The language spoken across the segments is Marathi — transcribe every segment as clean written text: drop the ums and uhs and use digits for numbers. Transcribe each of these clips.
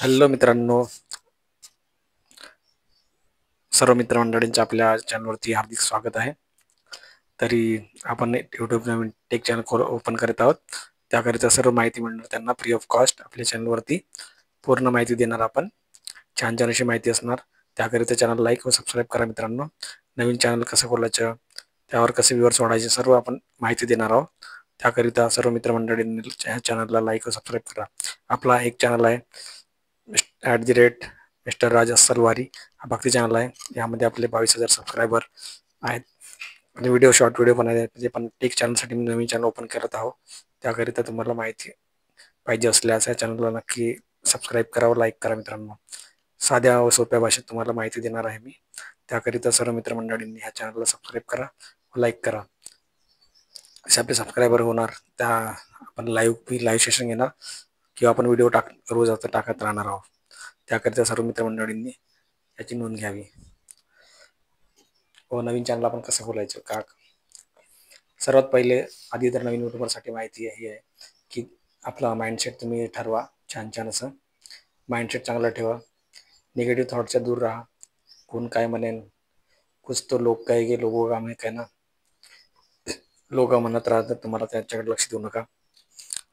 हॅलो मित्रांनो, सर्व मित्रमंडळींचे आपल्या चॅनलवरती हार्दिक स्वागत आहे. तरी आपण यूट्यूब नवीन टेक चॅनल ओपन करत आहोत. त्याकरिता सर्व माहिती मिळणार त्यांना फ्री ऑफ कॉस्ट आपल्या चॅनलवरती पूर्ण माहिती देणार आपण. छान छान अशी माहिती असणार. त्याकरिता चॅनल लाईक व सबस्क्राईब करा मित्रांनो. नवीन चॅनल कसं खोलायचं, त्यावर कसे व्ह्यूअर्स वाढायचे, सर्व आपण माहिती देणार आहोत. त्याकरिता सर्व मित्रमंडळींनी चॅनलला लाईक व सबस्क्राईब करा. आपला एक चॅनल आहे मिस्टर राज अस्सलवारी हा भक्ती चॅनल आहे. यामध्ये आपले 22,000 सबस्क्रायबर आहेत आणि शॉर्ट व्हिडिओ पण आहेत. म्हणजे पण टेक चॅनलसाठी मी नवीन चॅनल ओपन करत आहोत. त्याकरिता तुम्हाला माहिती पाहिजे असल्यास या चॅनलला नक्की सबस्क्राईब करा व लाईक करा मित्रांनो. साध्या व सोप्या भाषेत तुम्हाला माहिती देणार आहे मी. त्याकरिता सर्व मित्रमंडळींनी ह्या चॅनलला सबस्क्राईब करा व लाईक करा. असे आपले सबस्क्रायबर होणार. त्या आपण लाईव्ह सेशन घेणार किंवा आपण व्हिडिओ रोज आता टाकत राहणार आहोत. त्याकरिता सर्व मित्रमंडळींनी याची नोंद घ्यावी. व नवीन चॅनल आपण कसं खोलायचं का, सर्वात पहिले आधी तर नवीन युट्यूबरसाठी माहिती ही आहे की आपला माइंडसेट तुम्ही ठरवा. छान असं माइंडसेट चांगला ठेवा. निगेटिव्ह थॉटच्या दूर राहा. कोण काय म्हणेन, कुछ तो लोग कहेंगे लोगों का मैं कहना. लोक म्हणत राहतात, तुम्हाला त्याच्याकडे लक्ष देऊ नका.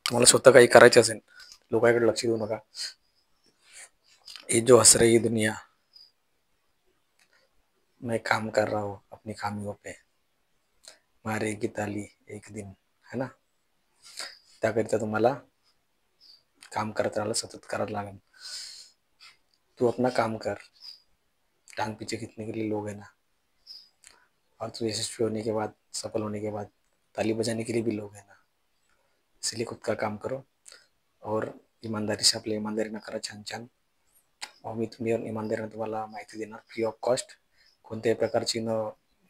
तुम्हाला स्वतः काही करायचे असेल, लोकांकडे लक्ष देऊ नका. ये जो हंस रही दुनिया, मैं काम कर रहा हूँ अपनी खामियों पे, मारेगी ताली एक दिन, है ना. त्याकरिता तुम्हाला काम करत राहायला सतत करायला लागेल. तू अपना काम कर. टांग पीछे खींचने के लिए लोग हैं ना, और तू यशस्वी होने के बाद, सफल होने के बाद ताली बजाने के लिए भी लोग हैं ना. इसलिए खुद का काम करो और ईमानदारी से आपल्या ईमानदारीनं करा छान. मी इमानदारीनं तुम्हाला माहिती देणार फ्री ऑफ कॉस्ट. कोणत्याही प्रकारची न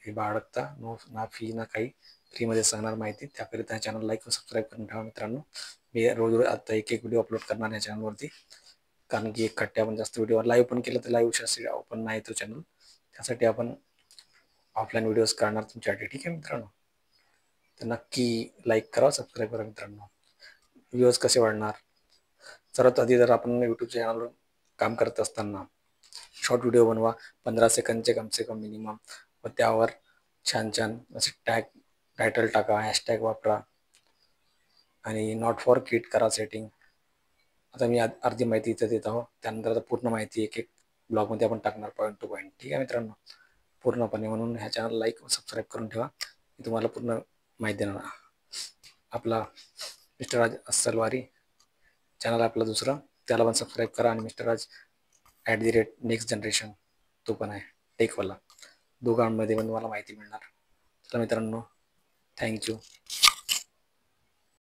हे बाळगता, ना फी ना काही, फ्रीमध्ये सांगणार माहिती. त्याकरिता चॅनल लाईक व सबस्क्राईब करून ठेवा मित्रांनो. मी रोज आता एक व्हिडिओ अपलोड करणार या चॅनलवरती. कारण की एकखट्टे आपण जास्त व्हिडिओ लाईव्ह पण केलं तर लाईव्ह ओपन नाही तो चॅनल. त्यासाठी आपण ऑफलाईन व्हिडिओज करणार तुमच्यासाठी. ठीक आहे मित्रांनो. तर नक्की लाईक करा, सबस्क्राईब करा मित्रांनो. व्ह्यूअर्स कसे वाढणार. सर्वात आधी जर आपण यूट्यूब चॅनलवर काम करत असताना शॉर्ट व्हिडिओ बनवा 15 सेकंदचे कम से कम मिनिमम. व त्यावर छान असे टायटल टाका, हॅशटॅग वापरा आणि नॉट फॉर किड करा सेटिंग. आता मी अर्धी माहिती इथं देत आहोत. त्यानंतर आता पूर्ण माहिती एक ब्लॉगमध्ये आपण टाकणार पॉईंट टू पॉईंट. ठीक आहे मित्रांनो, पूर्णपणे. म्हणून ह्या चॅनल लाईक व सबस्क्राईब करून ठेवा. मी तुम्हाला पूर्ण माहिती देणार. आपला मिस्टर राज अस्सलवारी चॅनल आपला दुसरा, त्याला पण सबस्क्राईब करा. आणि मिस्टर राज @नेक्स्ट जनरेशन तो पण आहे टेकवाला. दोघांमध्ये पण तुम्हाला माहिती मिळणार. चला मित्रांनो, थँक्यू.